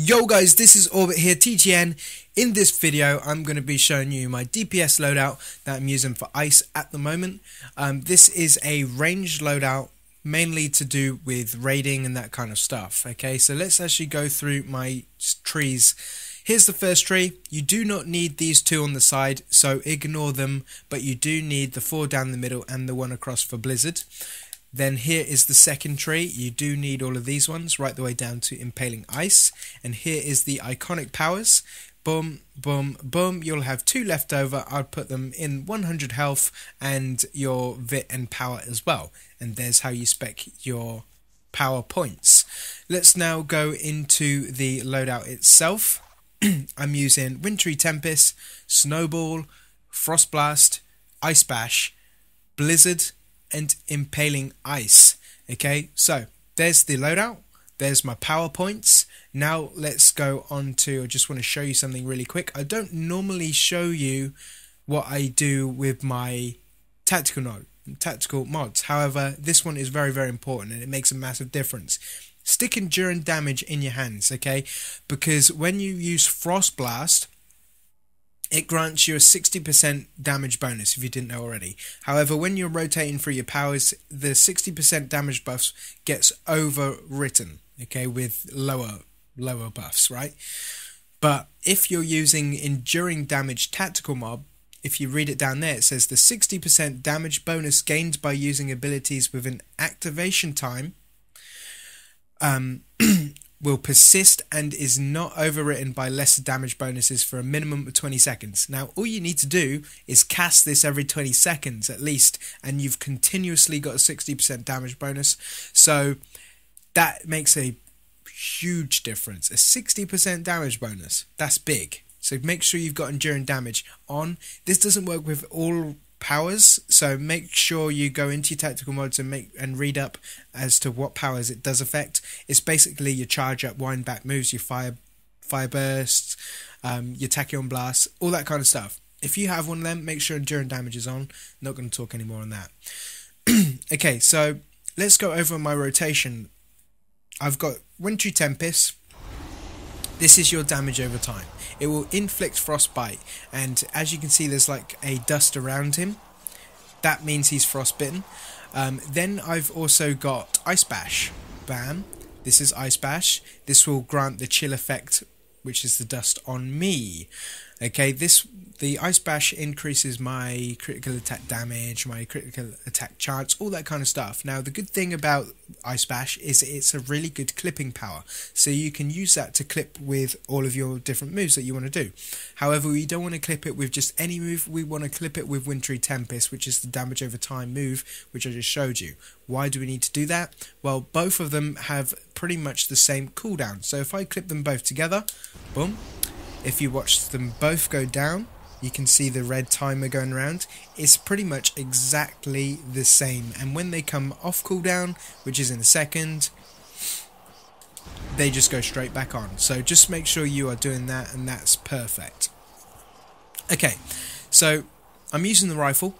Yo guys, this is Orbit here, TGN. In this video, I'm going to be showing you my DPS loadout that I'm using for Ice at the moment. This is a ranged loadout, mainly to do with raiding and that kind of stuff. Okay, so let's actually go through my trees. Here's the first tree. You do not need these two on the side, so ignore them, but you do need the 4 down the middle and the 1 across for Blizzard. Then here is the second tree. You do need all of these ones right the way down to Impaling Ice. And here is the iconic powers. Boom, boom, boom. You'll have 2 left over. I'll put them in 100 health and your vit and power as well. And there's how you spec your power points. Let's now go into the loadout itself. I'm using Wintry Tempest, Snowball, Frost Blast, Ice Bash, Blizzard, and Impaling Ice. Okay, so there's the loadout, there's my power points. Now let's go on to, I just want to show you something really quick. I don't normally show you what I do with my tactical mods. However, this one is very, very important and it makes a massive difference. Stick enduring damage in your hands, okay? Because when you use Frost Blast, it grants you a 60% damage bonus if you didn't know already. However, when you're rotating through your powers, the 60% damage buffs gets overwritten, okay, with lower buffs, right? But if you're using enduring damage tactical mob, if you read it down there, it says the 60% damage bonus gained by using abilities with an activation time will persist and is not overwritten by lesser damage bonuses for a minimum of 20 seconds. Now, all you need to do is cast this every 20 seconds at least, and you've continuously got a 60% damage bonus. So that makes a huge difference. A 60% damage bonus, that's big. So make sure you've got enduring damage on. This doesn't work with all powers, so make sure you go into your tactical mods and read up as to what powers it does affect. It's basically your charge up, wind back moves, your fire bursts, your tachyon blasts, all that kind of stuff. If you have one of them, make sure enduring damage is on. Not going to talk any more on that. Okay, so let's go over my rotation. I've got Wintry Tempest. This is your damage over time. It will inflict frostbite, and as you can see, there's like a dust around him. That means he's frostbitten. Then I've also got Ice Bash. Bam. This is Ice Bash. This will grant the chill effect, which is the dust on me. Okay, the Ice Bash increases my critical attack damage, my critical attack chance, all that kind of stuff. Now, the good thing about Ice Bash is it's a really good clipping power, so you can use that to clip with all of your different moves that you want to do. However, we don't want to clip it with just any move. We want to clip it with Wintry Tempest, which is the damage over time move, which I just showed you. Why do we need to do that? Well, both of them have pretty much the same cooldown. So if I clip them both together, boom. If you watch them both go down, you can see the red timer going around. It's pretty much exactly the same. And when they come off cooldown, which is in a second, they just go straight back on. So just make sure you are doing that, and that's perfect. Okay, so I'm using the rifle.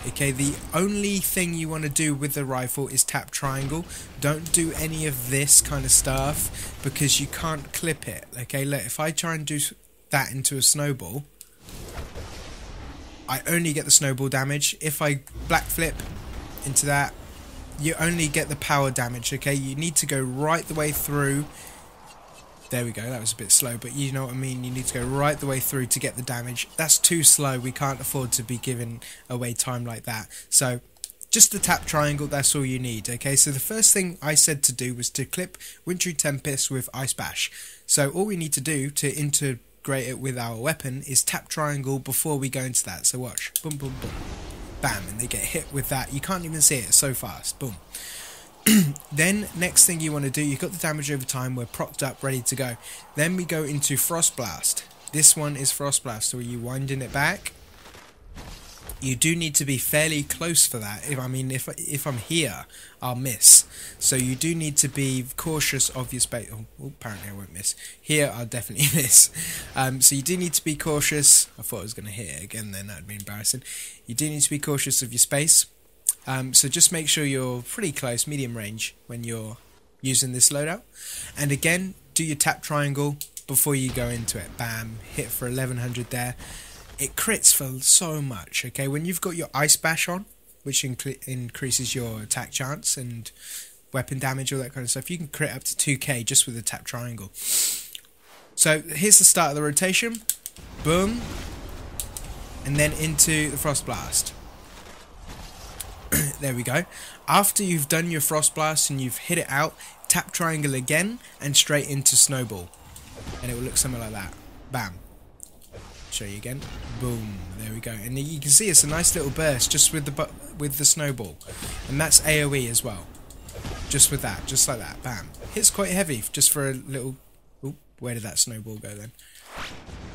Okay, the only thing you want to do with the rifle is tap triangle. Don't do any of this kind of stuff because you can't clip it. Okay, look, if I try and do that into a snowball, I only get the snowball damage. If I black flip into that, you only get the power damage. Okay, you need to go right the way through. There we go, that was a bit slow, but you know what I mean. You need to go right the way through to get the damage. That's too slow. We can't afford to be giving away time like that. So just the tap triangle, that's all you need. Okay, so the first thing I said to do was to clip Wintry Tempest with Ice Bash. So all we need to do to integrate it with our weapon is tap triangle before we go into that. So watch, boom, boom, boom, bam, and they get hit with that. You can't even see it, it's so fast, boom. Then next thing you want to do, you've got the damage over time, we're propped up, ready to go. Then we go into Frost Blast. This one is Frost Blast, so you're winding it back. You do need to be fairly close for that. If I'm here, I'll miss. So you do need to be cautious of your space. Oh, apparently I won't miss. Here, I'll definitely miss. So you do need to be cautious. I thought I was going to hit it again then, that would be embarrassing. You do need to be cautious of your space. So just make sure you're pretty close, medium range, when you're using this loadout. And again, do your tap triangle before you go into it. Bam, hit for 1100 there. It crits for so much, okay? When you've got your Ice Bash on, which increases your attack chance and weapon damage, all that kind of stuff, you can crit up to 2k just with the tap triangle. So here's the start of the rotation. Boom. And then into the Frost Blast. There we go. After you've done your Frost Blast and you've hit it out, tap triangle again and straight into Snowball. And it will look something like that. Bam. Show you again. Boom. There we go. And you can see it's a nice little burst just with the Snowball. And that's AoE as well. Just with that. Just like that. Bam. Hits quite heavy just for a little... Oop, where did that Snowball go then?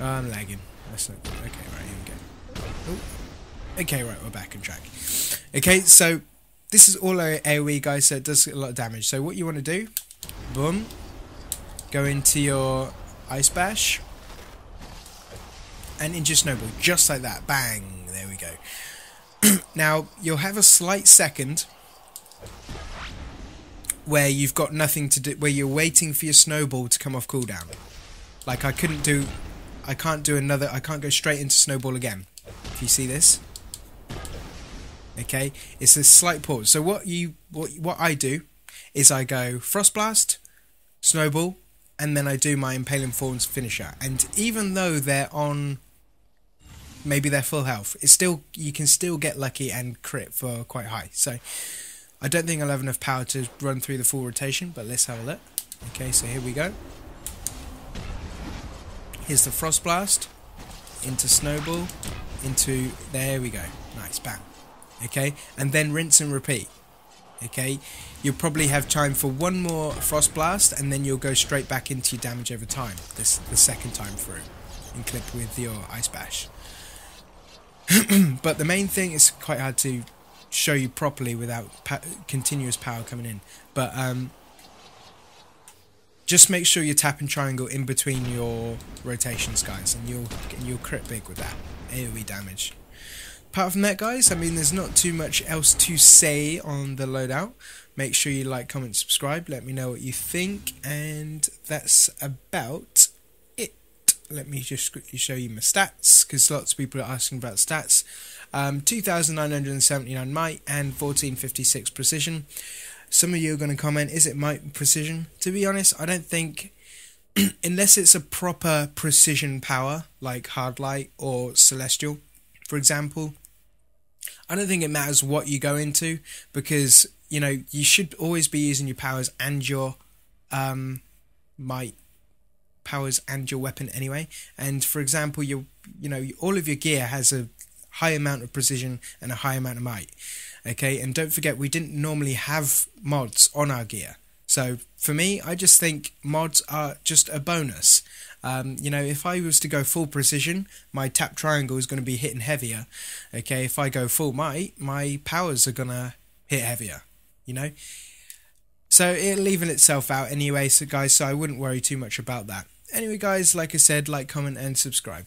Oh, I'm lagging. That's not good. Okay, right, here we go. Ooh. Okay, right, we're back on track. Okay, so this is all AoE, guys, so it does a lot of damage. So what you want to do, boom, go into your Ice Bash, and into your Snowball, just like that. Bang, there we go. Now, you'll have a slight second where you've got nothing to do, where you're waiting for your Snowball to come off cooldown. Like, I can't go straight into Snowball again. If you see this. Okay, it's a slight pause. So what I do is I go Frost Blast, Snowball, and then I do my Impaling Thorns finisher. And even though they're on, maybe they're full health, it's still, you can still get lucky and crit for quite high. So I don't think I'll have enough power to run through the full rotation, but let's have a look. Okay, so here we go. Here's the Frost Blast, into Snowball, into, there we go. Nice, bam. Okay, and then rinse and repeat. Okay, you'll probably have time for one more Frost Blast, and then you'll go straight back into your damage over time, the second time through, and clip with your Ice Bash. But the main thing is quite hard to show you properly without continuous power coming in. But just make sure you tap and triangle in between your rotations, guys, and you'll crit big with that AoE damage. Apart from that, guys, I mean, there's not too much else to say on the loadout. Make sure you like, comment, subscribe. Let me know what you think. And that's about it. Let me just quickly show you my stats, because lots of people are asking about stats. 2,979 might and 1456 precision. Some of you are going to comment, is it might precision? To be honest, I don't think, unless it's a proper precision power, like Hard Light or Celestial, for example, I don't think it matters what you go into, because, you know, you should always be using your powers and your might powers and your weapon anyway. And for example, all of your gear has a high amount of precision and a high amount of might. Okay, and don't forget, we didn't normally have mods on our gear. So for me, I just think mods are just a bonus. You know, if I was to go full precision, my tap triangle is going to be hitting heavier. Okay, if I go full might, my powers are going to hit heavier, you know. So it'll even itself out anyway, so guys, so I wouldn't worry too much about that. Anyway, guys, like I said, like, comment, and subscribe.